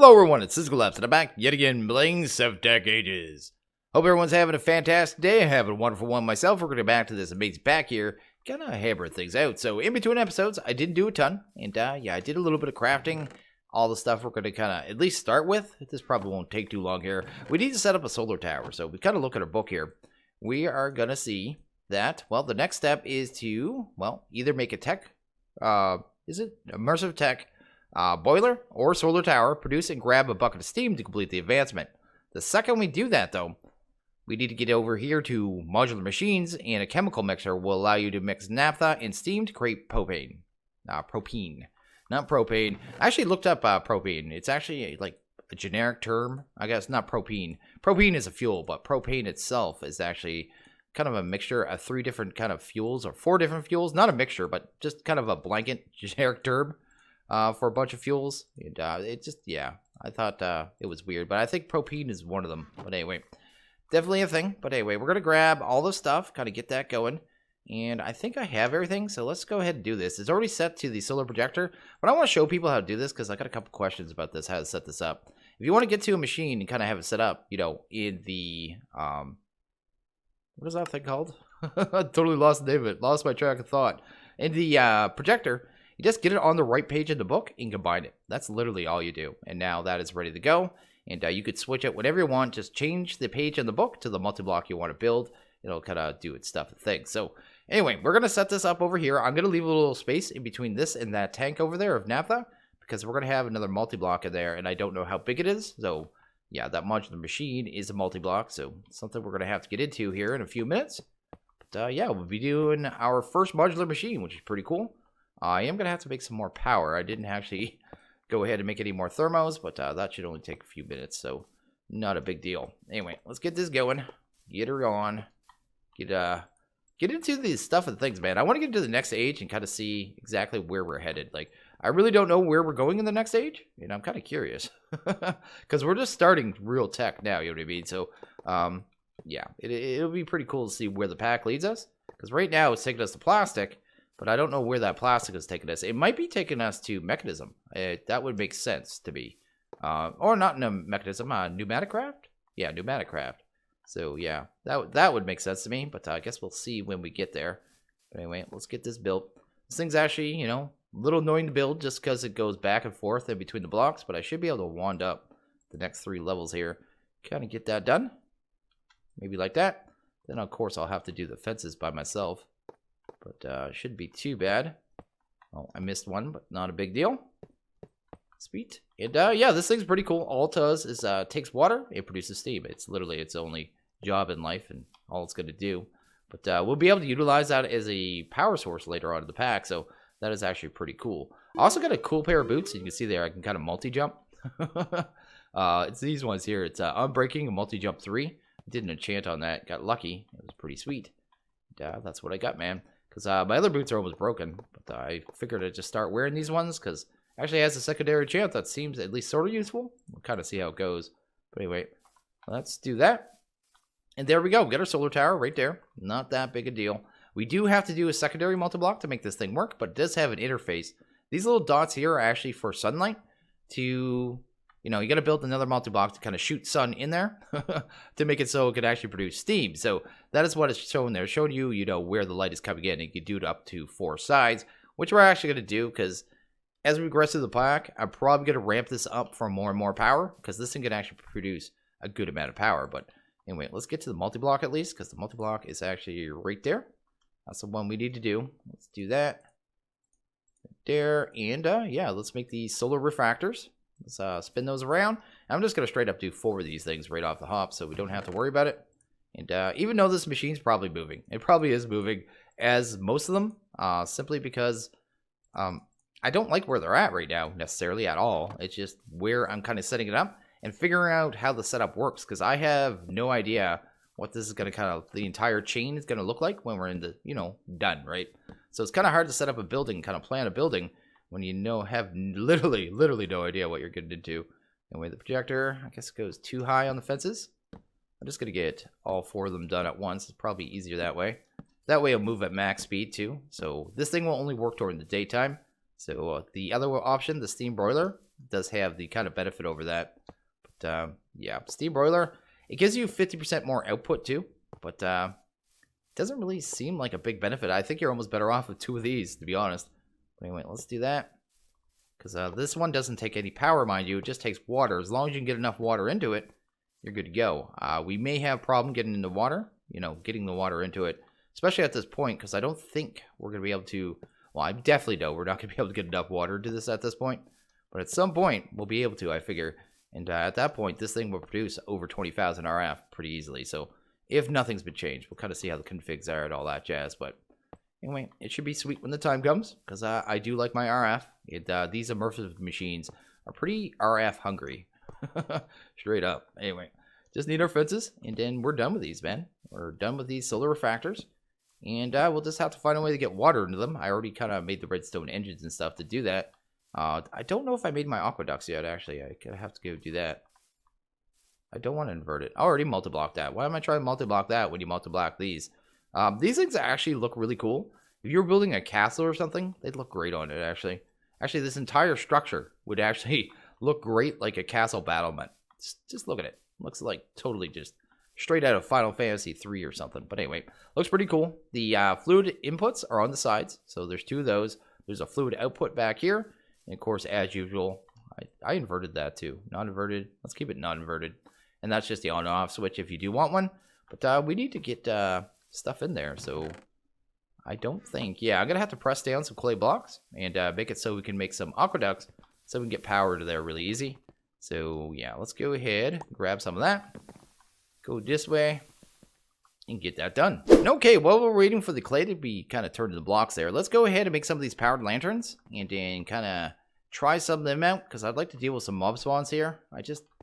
Hello everyone, it's SystemCollapse and I'm back yet again playing Sevtech Ages. Hope everyone's having a fantastic day. Having a wonderful one myself. We're going to get back to this amazing pack here. Kind of hammer things out. So in between episodes, I didn't do a ton. And yeah, I did a little bit of crafting. All the stuff we're going to kind of at least start with. This probably won't take too long here. We need to set up a solar tower. So we kind of look at our book here. We are going to see that, well, the next step is to, well, either make a tech, is it immersive tech boiler or solar tower, produce and grab a bucket of steam to complete the advancement. The second we do that, though, we need to get over here to modular machines, and a chemical mixer will allow you to mix naphtha and steam to create propane. Propane, not propane. I actually looked up propane. It's actually like a generic term, I guess. Not propane. Propane is a fuel, but propane itself is actually kind of a mixture of 3 different kind of fuels, or 4 different fuels. Not a mixture, but just kind of a blanket generic term. For a bunch of fuels. And, it just, yeah, I thought it was weird, but I think propane is one of them. But anyway, definitely a thing. But anyway, we're going to grab all the stuff, kind of get that going. And I think I have everything, so let's go ahead and do this. It's already set to the solar projector, but I want to show people how to do this because I got a couple questions about this, how to set this up. If you want to get to a machine and kind of have it set up, you know, in the, what is that thing called? I totally lost the name of it. Lost my track of thought. In the projector, you just get it on the right page of the book and combine it. That's literally all you do. And now that is ready to go. And you could switch it whatever you want. Just change the page in the book to the multi-block you want to build. It'll kind of do its stuff and things. So anyway, we're going to set this up over here. I'm going to leave a little space in between this and that tank over there of naphtha, because we're going to have another multi-block in there. And I don't know how big it is. So yeah, that modular machine is a multi-block. So something we're going to have to get into here in a few minutes. But yeah, we'll be doing our first modular machine, which is pretty cool. I am going to have to make some more power. I didn't actually go ahead and make any more thermos, but that should only take a few minutes, so not a big deal. Anyway, let's get this going. Get her on. Get into the stuff and things, man. I want to get into the next age and kind of see exactly where we're headed. Like, I really don't know where we're going in the next age, and I'm kind of curious. Because we're just starting real tech now, you know what I mean? So, yeah, it'll be pretty cool to see where the pack leads us. Because right now it's taking us to plastic, but I don't know where that plastic is taking us. It might be taking us to mechanism. That would make sense to me. Or not in a mechanism, pneumatic craft? Yeah, pneumatic craft. So, yeah, that would make sense to me. But I guess we'll see when we get there. But anyway, let's get this built. This thing's actually, you know, a little annoying to build just because it goes back and forth in between the blocks. But I should be able to wand up the next 3 levels here. Kind of get that done. Maybe like that. Then, of course, I'll have to do the fences by myself. But shouldn't be too bad. Oh, I missed one, but not a big deal. Sweet. And yeah, this thing's pretty cool. All it does is takes water, it produces steam. It's literally its only job in life and all it's going to do. But we'll be able to utilize that as a power source later on in the pack. So that is actually pretty cool. I also got a cool pair of boots. You can see there I can kind of multi-jump. It's these ones here. It's Unbreaking and multi-jump 3. I did an enchant on that. Got lucky. It was pretty sweet. That's what I got, man. Because my other boots are almost broken. But I figured I'd just start wearing these ones. Because it actually has a secondary enchant that seems at least sort of useful. We'll kind of see how it goes. But anyway, let's do that. And there we go. Get our solar tower right there. Not that big a deal. We do have to do a secondary multi-block to make this thing work. But it does have an interface. These little dots here are actually for sunlight. To, you know, you got to build another multi-block to kind of shoot sun in there. to make it so it could actually produce steam. So that is what it's showing there. It's showing you, you know, where the light is coming in. You can do it up to 4 sides. Which we're actually going to do because as we progress through the pack, I'm probably going to ramp this up for more and more power. Because this thing can actually produce a good amount of power. But anyway, let's get to the multi-block at least. Because the multi-block is actually right there. That's the one we need to do. Let's do that. Right there. And yeah, let's make these solar refractors. Let's spin those around. I'm just going to straight up do 4 of these things right off the hop so we don't have to worry about it. And even though this machine's probably moving, it probably is moving as most of them, simply because I don't like where they're at right now necessarily at all. It's just where I'm kind of setting it up and figuring out how the setup works because I have no idea what this is going to kind of, the entire chain is going to look like when we're in the, you know, done, right? So it's kind of hard to set up a building, kind of plan a building when you have literally no idea what you're getting into. Anyway, the projector, I guess, goes too high on the fences. I'm just going to get all 4 of them done at once. It's probably easier that way. That way it'll move at max speed too. So this thing will only work during the daytime. So the other option, the steam broiler, does have the kind of benefit over that. But yeah, steam broiler, it gives you 50% more output too. But it doesn't really seem like a big benefit. I think you're almost better off with 2 of these, to be honest. But anyway, let's do that. Because this one doesn't take any power, mind you. It just takes water. As long as you can get enough water into it, you're good to go. We may have a problem getting into water. You know, getting the water into it. Especially at this point, because I don't think we're going to be able to... Well, I definitely know we're not going to be able to get enough water into this at this point. But at some point, we'll be able to, I figure. And at that point, this thing will produce over 20,000 RF pretty easily. So, if nothing's been changed, we'll kind of see how the configs are and all that jazz. But anyway, it should be sweet when the time comes. Because I do like my RF. These immersive machines are pretty RF hungry. Straight up. Anyway, just need our fences. And then we're done with these, man. We're done with these solar refractors. And we'll just have to find a way to get water into them. I already kind of made the redstone engines and stuff to do that. I don't know if I made my aqueducts yet, actually. I have to go do that. I don't want to invert it. I already multi-blocked that. Why am I trying to multi-block that when you multi-block these? These things actually look really cool. If you're building a castle or something, they'd look great on it, actually. Actually, this entire structure would actually look great like a castle battlement. Just look at it. Looks like totally just... straight out of Final Fantasy 3 or something. But anyway, looks pretty cool. The fluid inputs are on the sides. So there's 2 of those. There's a fluid output back here. And of course, as usual, I inverted that too. Not inverted. Let's keep it not inverted. And that's just the on and off switch if you do want one. But we need to get stuff in there. So I don't think... Yeah, I'm going to have to press down some clay blocks. And make it so we can make some aqueducts. So we can get power to there really easy. So yeah, let's go ahead. Grab some of that. Go this way and get that done. Okay, while we're waiting for the clay to be kind of turned into blocks there, let's go ahead and make some of these powered lanterns and then kind of try some of them out because I'd like to deal with some mob spawns here.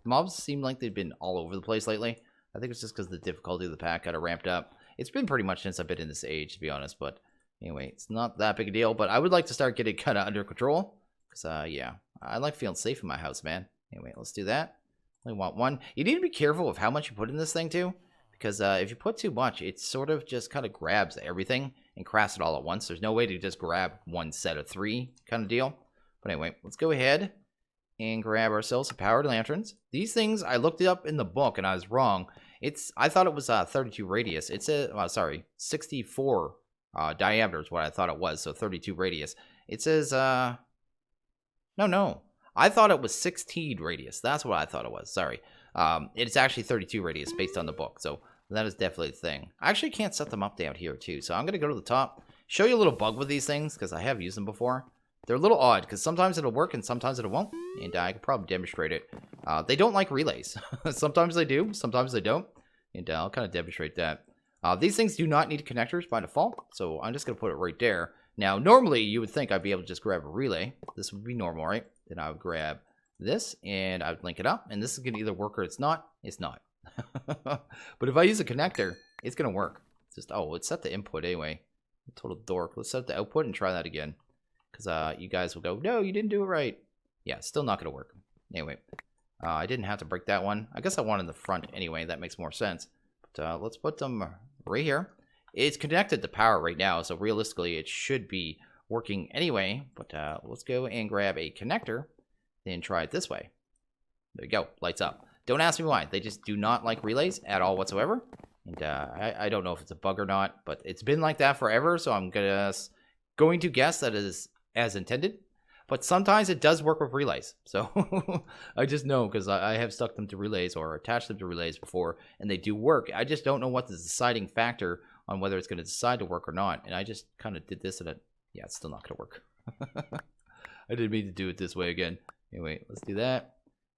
Mobs seem like they've been all over the place lately. I think it's just because the difficulty of the pack got ramped up. It's been pretty much since I've been in this age, to be honest, but anyway, it's not that big a deal, but I would like to start getting kind of under control because, yeah, I like feeling safe in my house, man. Anyway, let's do that. Only want 1. You need to be careful of how much you put in this thing too, because if you put too much, it sort of just kind of grabs everything and crafts it all at once. There's no way to just grab 1 set of 3 kind of deal. But anyway, let's go ahead and grab ourselves some powered lanterns. These things, I looked it up in the book and I was wrong. I thought it was 32 radius. It said, sorry, 64 diameter is what I thought it was, so 32 radius. It says, no. I thought it was 16 radius. That's what I thought it was. Sorry. It's actually 32 radius based on the book. So that is definitely a thing. I actually can't set them up down here too. So I'm going to go to the top. Show you a little bug with these things because I have used them before. They're a little odd because sometimes it'll work and sometimes it won't. And I could probably demonstrate it. They don't like relays. Sometimes they do. Sometimes they don't. And I'll kind of demonstrate that. These things do not need connectors by default. So I'm just going to put it right there. Now, normally you would think I'd be able to just grab a relay. This would be normal, right? Then I would grab this and I would link it up. And this is going to either work or it's not. It's not. But if I use a connector, it's going to work. It's just, oh, let's set the input anyway. Total dork. Let's set the output and try that again. Because you guys will go, no, you didn't do it right. Yeah, still not going to work. Anyway, I didn't have to break that one. I guess I want in the front anyway. That makes more sense. But let's put them right here. It's connected to power right now, so realistically it should be working anyway. But let's go and grab a connector, then try it this way. There we go, lights up. Don't ask me why. They just do not like relays at all whatsoever. And I don't know if it's a bug or not, but it's been like that forever, so I'm going to guess that it is as intended. But sometimes it does work with relays. So I just know because I have stuck them to relays or attached them to relays before, and they do work. I just don't know what the deciding factor on whether it's going to decide to work or not. And I just kind of did this and yeah, it's still not going to work. I didn't mean to do it this way again. Anyway, let's do that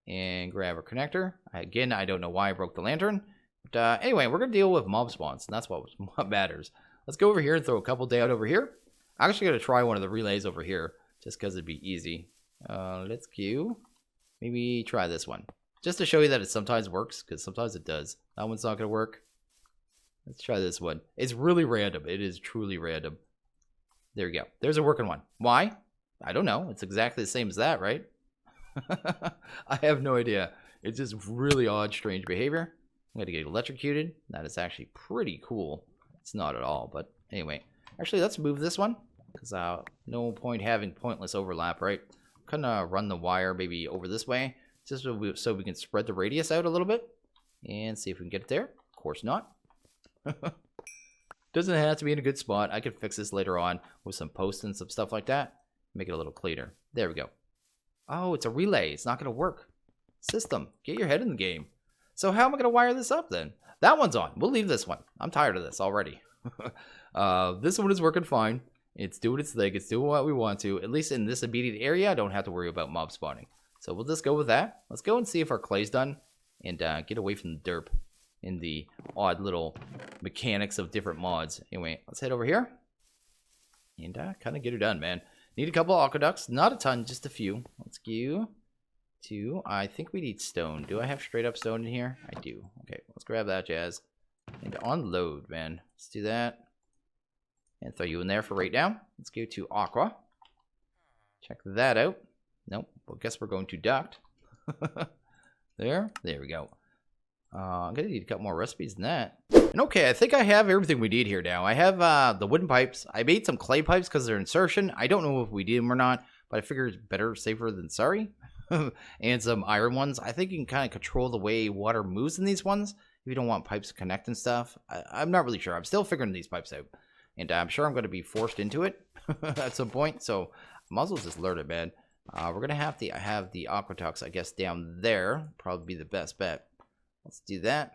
and grab our connector. Again, I don't know why I broke the lantern. But anyway, we're going to deal with mob spawns, and that's what matters. Let's go over here and throw a couple down over here. I'm actually going to try one of the relays over here just because it'd be easy. Let's queue. Maybe try this one. Just to show you that it sometimes works, because sometimes it does. That one's not going to work. Let's try this one. It's really random. It is truly random. There we go. There's a working one. Why? I don't know. It's exactly the same as that, right? I have no idea. It's just really odd, strange behavior. I'm going to get electrocuted. That is actually pretty cool. It's not at all, but anyway. Actually, let's move this one. Because no point having pointless overlap, right? Couldn't run the wire maybe over this way, just so we can spread the radius out a little bit and see if we can get it there. Of course not. Doesn't have to be in a good spot. I could fix this later on with some posts and some stuff like that. Make it a little cleaner. There we go. Oh, it's a relay. It's not going to work. System, get your head in the game. So how am I going to wire this up then? That one's on. We'll leave this one. I'm tired of this already. This one is working fine. It's doing its thing. It's doing what we want to. At least in this immediate area, I don't have to worry about mob spawning. So we'll just go with that. Let's go and see if our clay's done. And get away from the derp in the odd little mechanics of different mods. Anyway, let's head over here. And kind of get her done, man. Need a couple aqueducts. Not a ton, just a few. Let's go to... I think we need stone. Do I have straight up stone in here? I do. Okay, let's grab that jazz. And unload, man. Let's do that. And throw you in there for right now. Let's go to aqua. Check that out. Nope. Well, guess we're going to duct. There we go. I'm gonna need a couple more recipes than that. And okay, I think I have everything we need here now. I have the wooden pipes. I made some clay pipes because they're insertion. I don't know if we did them or not, but I figure it's better, safer than sorry. And some iron ones. I think you can kind of control the way water moves in these ones if you don't want pipes to connect and stuff. I'm not really sure. I'm still figuring these pipes out, and I'm sure I'm going to be forced into it at some point. So I might as well just learn it, man. We're gonna have the Aqueducts, I guess, down there. Probably be the best bet. Let's do that.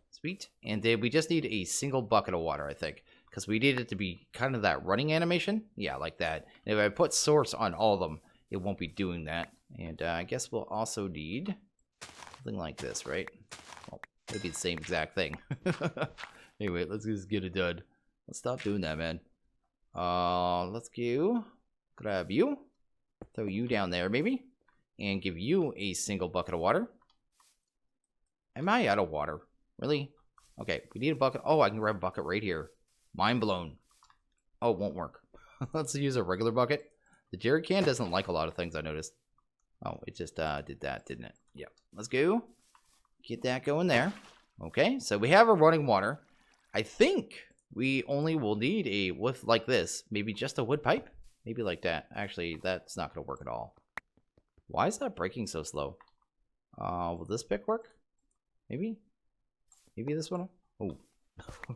Sweet. And then we just need a single bucket of water, I think, because we need it to be kind of that running animation. Yeah, like that. And if I put source on all of them, it won't be doing that. And I guess we'll also need something like this, right? Well, it'll be the same exact thing. Anyway, let's just get it done. Let's stop doing that, man. Let's go grab you. Throw you down there, maybe. And give you a single bucket of water. Am I out of water? Really? Okay, we need a bucket. Oh, I can grab a bucket right here. Mind blown. Oh, it won't work. Let's use a regular bucket. The jerry can doesn't like a lot of things, I noticed. Oh, it just did that, didn't it? Yeah. Let's go. Get that going there. Okay, so we have our running water. I think we only will need a with like this. Maybe just a wood pipe? Maybe like that. Actually, that's not going to work at all. Why is that breaking so slow? Will this pick work? Maybe? Maybe this one? Oh.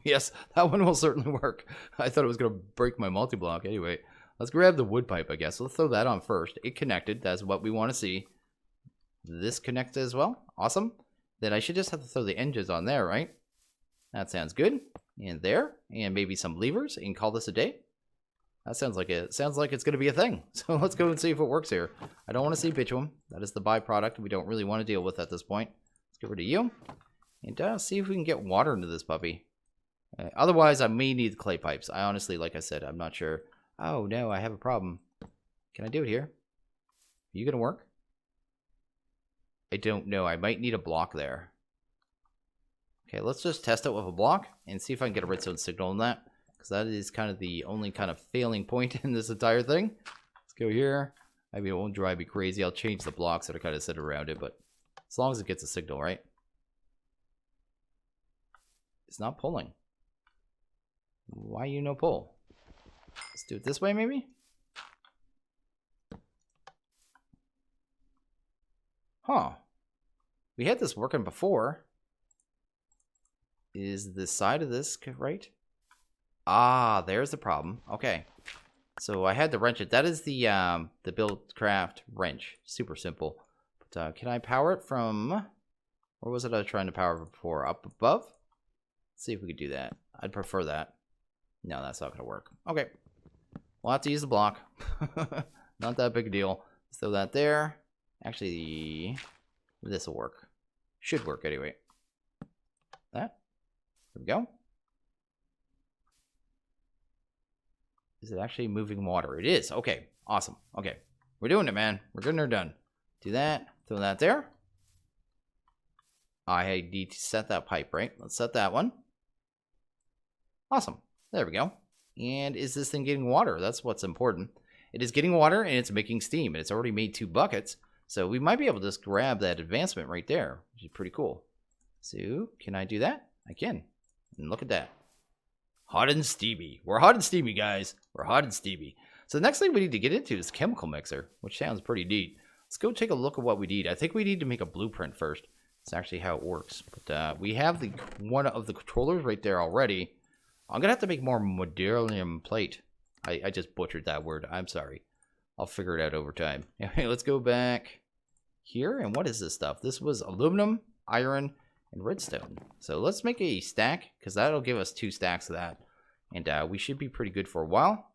Yes, that one will certainly work. I thought it was going to break my multi-block. Anyway, let's grab the wood pipe, I guess. Let's throw that on first. It connected. That's what we want to see. This connected as well. Awesome. Then I should just have to throw the engines on there, right? That sounds good. And there. And maybe some levers and call this a day. That sounds like it. Sounds like it's going to be a thing. So let's go and see if it works here. I don't want to see bitumen. That is the byproduct we don't really want to deal with at this point. Let's get rid of you. And see if we can get water into this puppy. Otherwise, I may need clay pipes. I honestly, like I said, I'm not sure. Oh, no, I have a problem. Can I do it here? Are you going to work? I don't know. I might need a block there. Okay, let's just test it with a block and see if I can get a redstone signal on that. Because that is kind of the only kind of failing point in this entire thing. Let's go here. I mean, it won't drive me crazy. I'll change the blocks that are kind of sit around it, but as long as it gets a signal, right? It's not pulling. Why you no pull? Let's do it this way, maybe? Huh. We had this working before. Is the side of this right? Ah, there's the problem. Okay. So I had to wrench it. That is the Buildcraft wrench. Super simple. But can I power it from... Where was it I was trying to power it before? Up above? Let's see if we could do that. I'd prefer that. No, that's not going to work. Okay. We'll have to use the block. Not that big a deal. Let's throw that there. Actually, this will work. Should work anyway. That. There we go. Is it actually moving water? It is. Okay. Awesome. Okay. We're doing it, man. We're getting her done. Do that. Throw that there. I need to set that pipe, right? Let's set that one. Awesome. There we go. And is this thing getting water? That's what's important. It is getting water and it's making steam. And it's already made 2 buckets. So we might be able to just grab that advancement right there, which is pretty cool. So can I do that? I can. And look at that. Hot and steamy. We're hot and steamy, guys. We're hot and steamy. So the next thing we need to get into is chemical mixer, which sounds pretty neat. Let's go take a look at what we need. I think we need to make a blueprint first. It's actually how it works. But we have the one of the controllers right there already. I'm going to have to make more modular plate. I just butchered that word. I'm sorry. I'll figure it out over time. Anyway, let's go back here. And what is this stuff? This was aluminum, iron, and redstone. So let's make a stack, because that'll give us 2 stacks of that. And we should be pretty good for a while.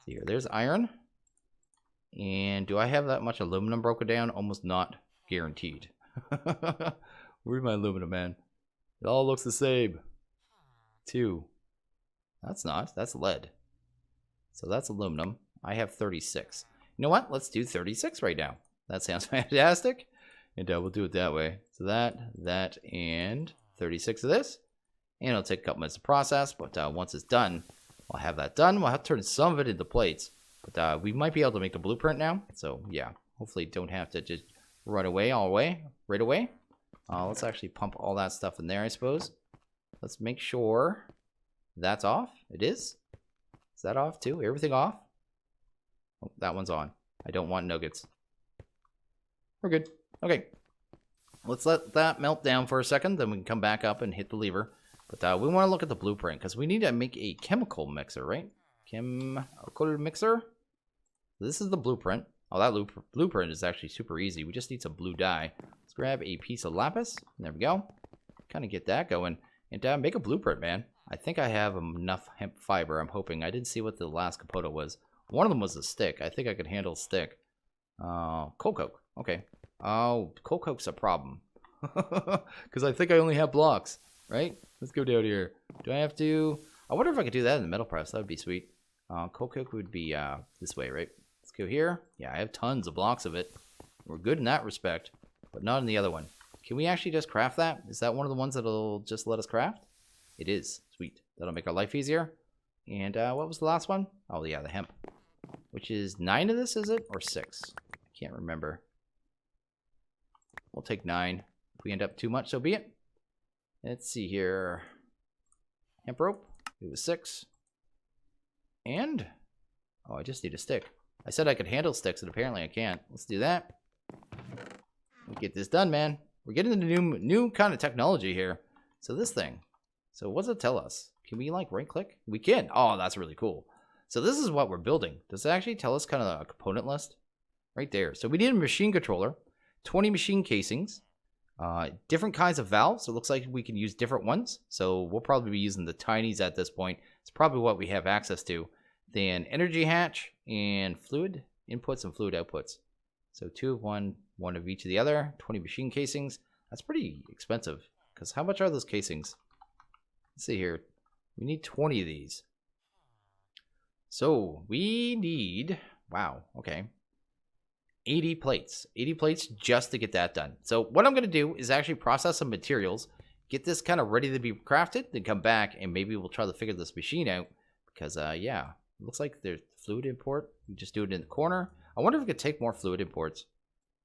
See here, there's iron. And do I have that much aluminum broken down? Almost not guaranteed. Where's my aluminum, man? It all looks the same. 2. That's not. That's lead. So that's aluminum. I have 36. You know what? Let's do 36 right now. That sounds fantastic. And we'll do it that way. So that, and 36 of this. And it'll take a couple minutes to process. But once it's done, I'll have that done. We'll have to turn some of it into plates. But we might be able to make the blueprint now. So yeah, hopefully don't have to just run away right away. Let's actually pump all that stuff in there, I suppose. Let's make sure that's off. It is. Is that off too? Everything off? Oh, that one's on. I don't want nuggets. We're good. Okay. Let's let that melt down for a second. Then we can come back up and hit the lever. But we want to look at the blueprint because we need to make a chemical mixer, right? Chemical mixer. This is the blueprint. Oh, that blueprint is actually super easy. We just need some blue dye. Let's grab a piece of lapis. There we go. Kind of get that going. And make a blueprint, man. I think I have enough hemp fiber. I'm hoping. I didn't see what the last component was. One of them was a stick. I think I could handle a stick. Coal coke. Okay. Oh, coal coke's a problem. Because I think I only have blocks. Right? Let's go down here. Do I have to... I wonder if I could do that in the metal press. That would be sweet. Coal coke would be this way, right? Let's go here. Yeah, I have tons of blocks of it. We're good in that respect. But not in the other one. Can we actually just craft that? Is that one of the ones that'll just let us craft? It is. Sweet. That'll make our life easier. And what was the last one? Oh, yeah, the hemp. Which is 9 of this, is it? Or 6? I can't remember. We'll take 9. If we end up too much, so be it. Let's see here. Hemp rope. It was 6. And... oh, I just need a stick. I said I could handle sticks, and apparently I can't. Let's do that. We'll get this done, man. We're getting into new kind of technology here. So this thing. So what does it tell us? Can we like right click? We can. Oh, that's really cool. So this is what we're building. Does it actually tell us kind of a component list? Right there. So we need a machine controller, 20 machine casings, different kinds of valves. So it looks like we can use different ones. So we'll probably be using the tinies at this point. It's probably what we have access to. Then energy hatch and fluid inputs and fluid outputs. So 2 of one of each of the other, 20 machine casings. That's pretty expensive because how much are those casings? Let's see here. We need 20 of these. So we need, wow, okay, 80 plates. 80 plates just to get that done. So what I'm going to do is actually process some materials, get this kind of ready to be crafted, then come back and maybe we'll try to figure this machine out because, yeah, it looks like there's fluid import. We just do it in the corner. I wonder if we could take more fluid imports.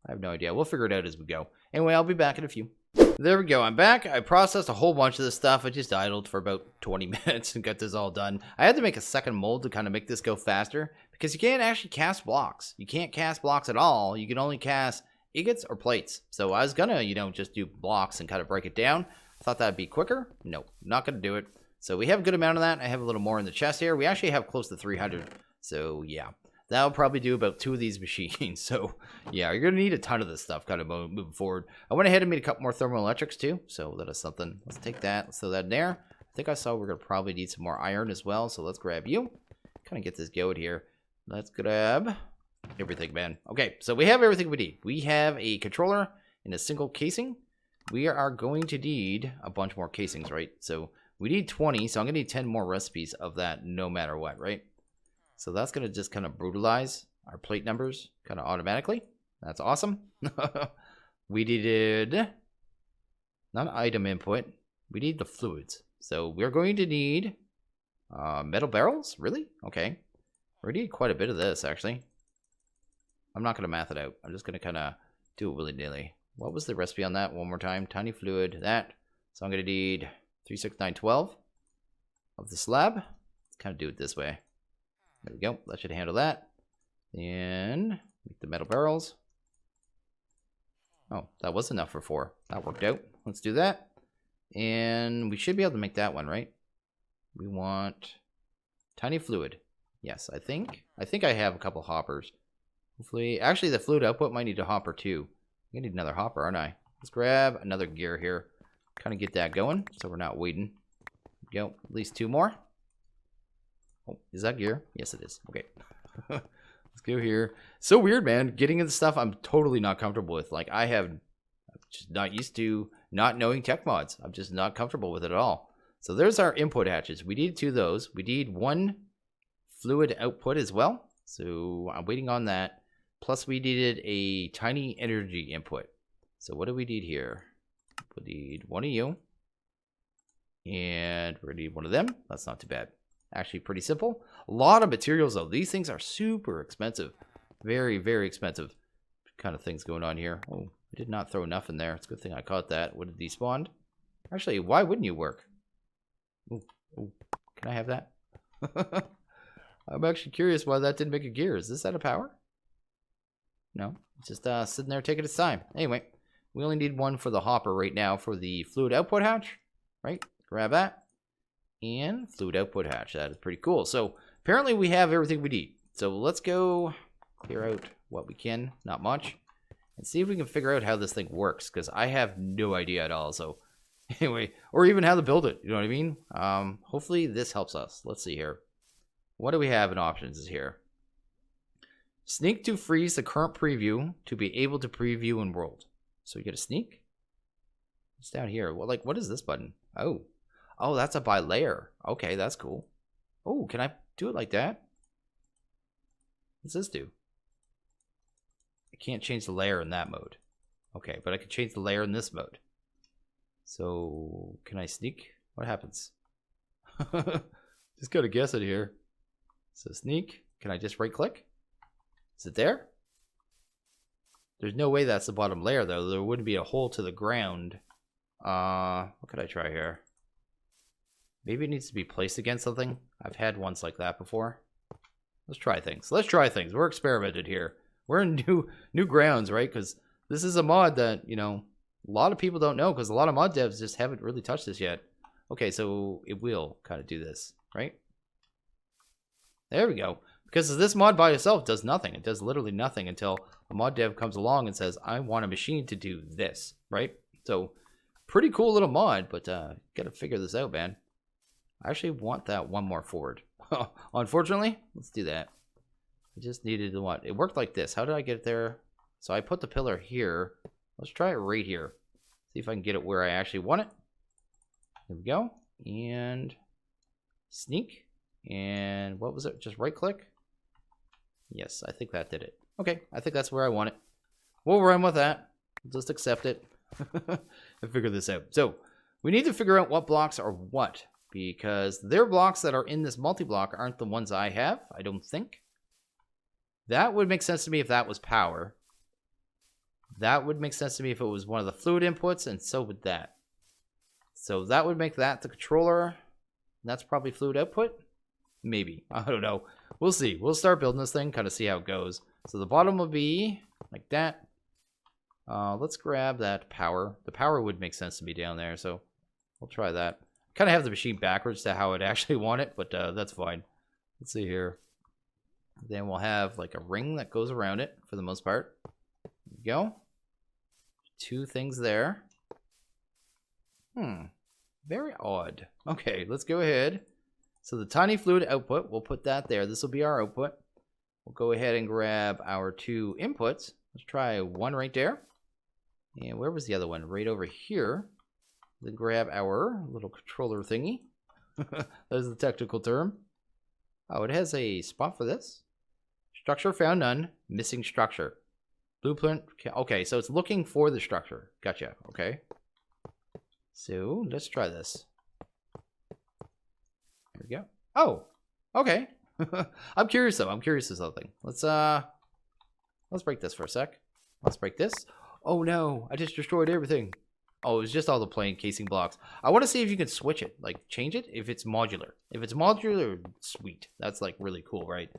I have no idea. We'll figure it out as we go. Anyway, I'll be back in a few. There we go. I'm back. I processed a whole bunch of this stuff. I just idled for about 20 minutes and got this all done. I had to make a second mold to kind of make this go faster because you can't actually cast blocks. You can't cast blocks at all. You can only cast ingots or plates. So I was gonna, just do blocks and kind of break it down. I thought that'd be quicker. No, not gonna do it. So we have a good amount of that. I have a little more in the chest here. We actually have close to 300. So yeah. That'll probably do about 2 of these machines. So, yeah, you're going to need a ton of this stuff kind of moving forward. I went ahead and made a couple more thermoelectrics, too. So, that is something. Let's take that. Let's throw that in there. I think I saw we're going to probably need some more iron as well. So, let's grab you. Kind of get this going here. Let's grab everything, man. Okay, so we have everything we need. We have a controller in a single casing. We are going to need a bunch more casings, right? So, we need 20. So, I'm going to need 10 more recipes of that no matter what, right? So that's going to just kind of brutalize our plate numbers kind of automatically. That's awesome. We needed, not item input, we need the fluids. So we're going to need metal barrels? Really? Okay. We need quite a bit of this, actually. I'm not going to math it out. I'm just going to kind of do it willy-nilly. What was the recipe on that? One more time. Tiny fluid, that. So I'm going to need 36912. of the slab. Let's kind of do it this way. There we go. That should handle that. And make the metal barrels. Oh, that was enough for 4. That worked out. Let's do that. And we should be able to make that one, right? We want tiny fluid. Yes, I think I have a couple hoppers. Hopefully, actually the fluid output might need a hopper too. I need another hopper, aren't I? Let's grab another gear here. Kind of get that going so we're not waiting. Go, at least 2 more. Oh, is that gear? Yes, it is. Okay. Let's go here. So weird, man. Getting into stuff I'm totally not comfortable with. Like, I'm just not used to not knowing tech mods. I'm just not comfortable with it at all. So there's our input hatches. We need 2 of those. We need 1 fluid output as well. So I'm waiting on that. Plus, we needed a tiny energy input. So what do we need here? We need 1 of you. And we're going to need 1 of them. That's not too bad. Actually, pretty simple. A lot of materials, though. These things are super expensive. Very, very expensive kind of things going on here. Oh, I did not throw enough in there. It's a good thing I caught that. Would it despawned? Actually, why wouldn't you work? Ooh, ooh. Can I have that? I'm actually curious why that didn't make a gear. Is this out of power? No. It's just sitting there taking its time. Anyway, we only need 1 for the hopper right now for the fluid output hatch. Right? Grab that. And fluid output hatch. That is pretty cool. So apparently we have everything we need. So let's go clear out what we can. Not much. And see if we can figure out how this thing works. Because I have no idea at all. So anyway, or even how to build it. You know what I mean? Hopefully this helps us. Let's see here. What do we have in options here? Sneak to freeze the current preview to be able to preview in world. So you get a sneak. It's down here. Well, like, what is this button? Oh, that's a by layer. Okay, that's cool. Oh, can I do it like that? What's this do? I can't change the layer in that mode. Okay, but I can change the layer in this mode. So, can I sneak? What happens? Just gotta guess it here. So sneak. Can I just right click? Is it there? There's no way that's the bottom layer though. There wouldn't be a hole to the ground. What could I try here? Maybe it needs to be placed against something. I've had ones like that before. Let's try things. We're experimenting here. We're in new grounds, right? Because this is a mod that, you know, a lot of people don't know because a lot of mod devs just haven't really touched this yet. Okay, so it will kind of do this, right? There we go. Because this mod by itself does nothing. It does literally nothing until a mod dev comes along and says, I want a machine to do this, right? So, pretty cool little mod, but gotta figure this out, man. I actually want that 1 more forward. Unfortunately, let's do that. I just needed to what? It worked like this. How did I get there? So I put the pillar here. Let's try it right here. See if I can get it where I actually want it. There we go. And sneak. And what was it? Just right click? Yes, I think that did it. Okay, I think that's where I want it. We'll run with that. Just accept it. And figure this out. So, we need to figure out what blocks are what. Because their blocks that are in this multi-block aren't the ones I have, I don't think. That would make sense to me if that was power. That would make sense to me if it was one of the fluid inputs, and so would that. So that would make that the controller. That's probably fluid output. Maybe. I don't know. We'll see. We'll start building this thing, kind of see how it goes. So the bottom will be like that. Let's grab that power. The power would make sense to me down there, so we'll try that. Kind of have the machine backwards to how I'd actually want it, but that's fine. Let's see here. Then we'll have like a ring that goes around it for the most part. There we go. 2 things there. Very odd. Okay, let's go ahead. So the tiny fluid output, we'll put that there. This will be our output. We'll go ahead and grab our 2 inputs. Let's try 1 right there. And where was the other one? Right over here. Then grab our little controller thingy. That's the technical term. Oh, it has a spot for this. Structure found none. Missing structure. Blueprint. Okay, so it's looking for the structure. Gotcha. Okay. So let's try this. There we go. Oh, okay. I'm curious though. I'm curious of something. Let's break this for a sec. Let's break this. Oh no, I just destroyed everything. Oh, it's just all the plain casing blocks. I want to see if you can switch it, like change it if it's modular. If it's modular, sweet. That's like really cool, right?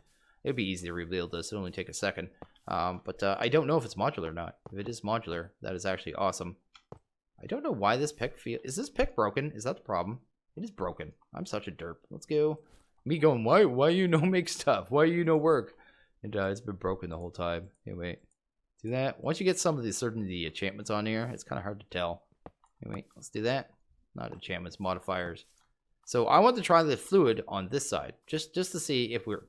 It'd be easy to rebuild this. It'll only take a second. But I don't know if it's modular or not. If it is modular, that is actually awesome. I don't know why this pick is this pick broken? Is that the problem? It is broken. I'm such a derp. Let's go. Me going, why you no make stuff? Why you no work? And it's been broken the whole time. Anyway, do that. Once you get some of the enchantments on here, it's kind of hard to tell. Anyway, let's do that. Not enchantments, modifiers. So I want to try the fluid on this side, just to see if we're,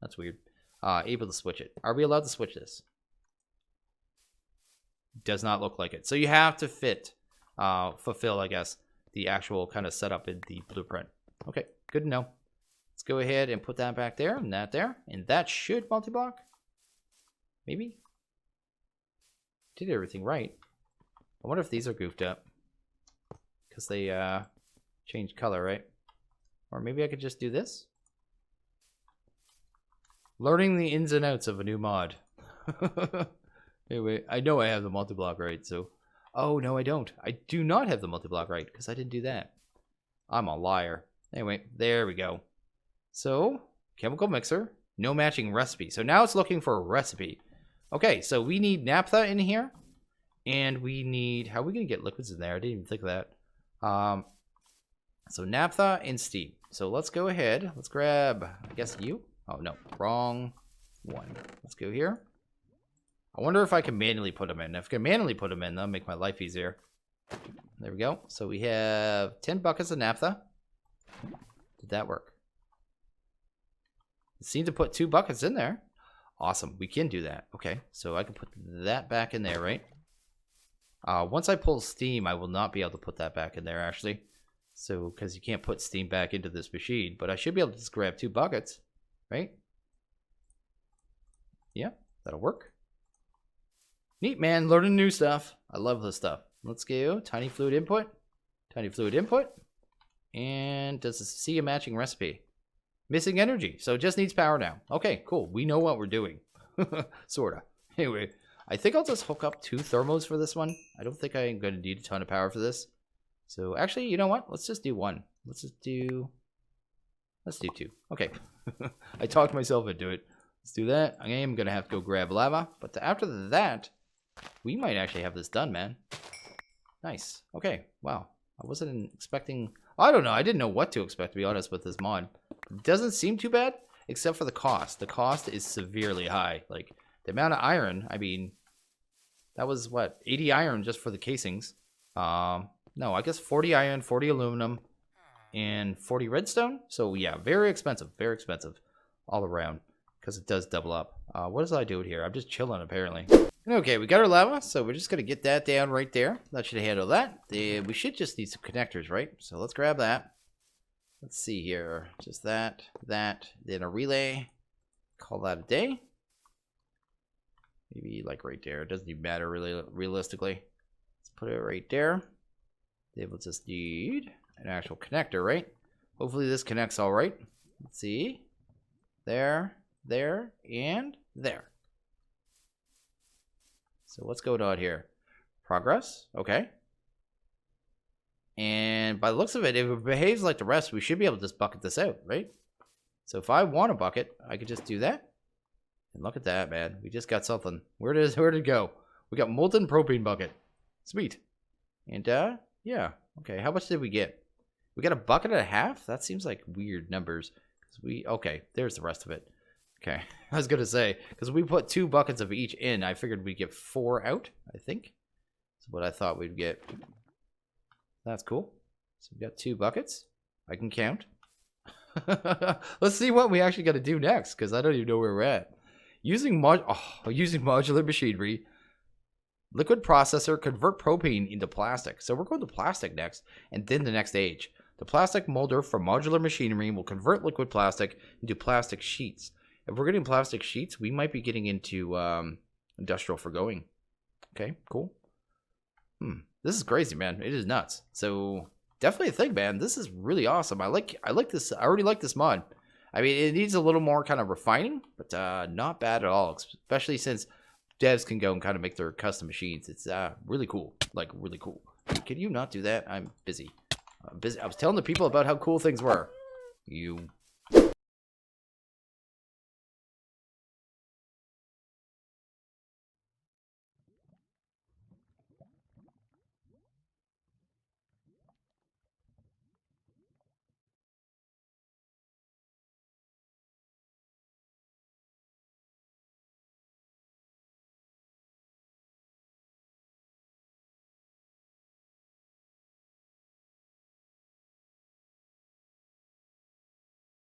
that's weird, able to switch it. Are we allowed to switch this? Does not look like it. So you have to fulfill, I guess, the actual kind of setup in the blueprint. Okay, good to know. Let's go ahead and put that back there and that there. And that should multi-block. Maybe. Did everything right. I wonder if these are goofed up. Because they changed color, right? Or maybe I could just do this. Learning the ins and outs of a new mod. Anyway, I know I have the multi-block right, so... Oh, no, I don't. I do not have the multi-block right, because I didn't do that. I'm a liar. Anyway, there we go. So, chemical mixer, no matching recipe. So now it's looking for a recipe. Okay, so we need naphtha in here. And we need... How are we going to get liquids in there? I didn't even think of that. So naphtha and steam. So let's go ahead. Let's grab, I guess, you. Oh, no. Wrong one. Let's go here. I wonder if I can manually put them in. If I can manually put them in, that'll make my life easier. There we go. So we have 10 buckets of naphtha. Did that work? It seemed to put 2 buckets in there. Awesome. We can do that. Okay. So I can put that back in there, right? Once I pull steam, I will not be able to put that back in there, actually. So, because you can't put steam back into this machine. But I should be able to just grab 2 buckets, right? Yeah, that'll work. Neat, man. Learning new stuff. I love this stuff. Let's go. Tiny fluid input. Tiny fluid input. And does it see a matching recipe? Missing energy. So it just needs power now. Okay, cool. We know what we're doing. Sorta. Anyway, I think I'll just hook up 2 thermos for this one. I don't think I'm going to need a ton of power for this. So actually, you know what? Let's just do 1. Let's do 2. Okay. I talked myself into it. Let's do that. I am going to have to go grab lava. But after that, we might actually have this done, man. Nice. Okay. Wow. I wasn't expecting... I don't know. I didn't know what to expect, to be honest, with this mod. It doesn't seem too bad, except for the cost. The cost is severely high. Like, the amount of iron, I mean... That was, what, 80 iron just for the casings. No, I guess 40 iron, 40 aluminum, and 40 redstone. So, yeah, very expensive all around. Because it does double up. What does I do here? I'm just chilling, apparently. Okay, we got our lava, so we're just going to get that down right there. That should handle that. We should just need some connectors, right? So let's grab that. Let's see here. Just that, then a relay. Call that a day. Maybe like right there. It doesn't even matter really realistically. Let's put it right there. Then we'll just need an actual connector, right? Hopefully this connects all right. Let's see. There, and there. So what's going on here? Progress. Okay. And by the looks of it, if it behaves like the rest, we should be able to just bucket this out, right? So if I want a bucket, I could just do that. And look at that, man. We just got something. Where did it go? We got molten propane bucket. Sweet. And yeah. Okay, how much did we get? We got a bucket and a half? That seems like weird numbers. Okay, there's the rest of it. Okay, I was gonna say, because we put 2 buckets of each in, I figured we'd get 4 out, I think. That's what I thought we'd get. That's cool. So we got 2 buckets. I can count. Let's see what we actually got to do next, because I don't even know where we're at. Using modular machinery, liquid processor, convert propane into plastic. So we're going to plastic next, and then the next age. The plastic molder from modular machinery will convert liquid plastic into plastic sheets. If we're getting plastic sheets, we might be getting into industrial forgoing. Okay, cool. This is crazy, man. It is nuts. So definitely a thing, man. This is really awesome. I like this. I already like this mod. I mean, it needs a little more kind of refining, but not bad at all. Especially since devs can go and kind of make their custom machines. It's really cool. Like, really cool. Can you not do that? I'm busy. I was telling the people about how cool things were. You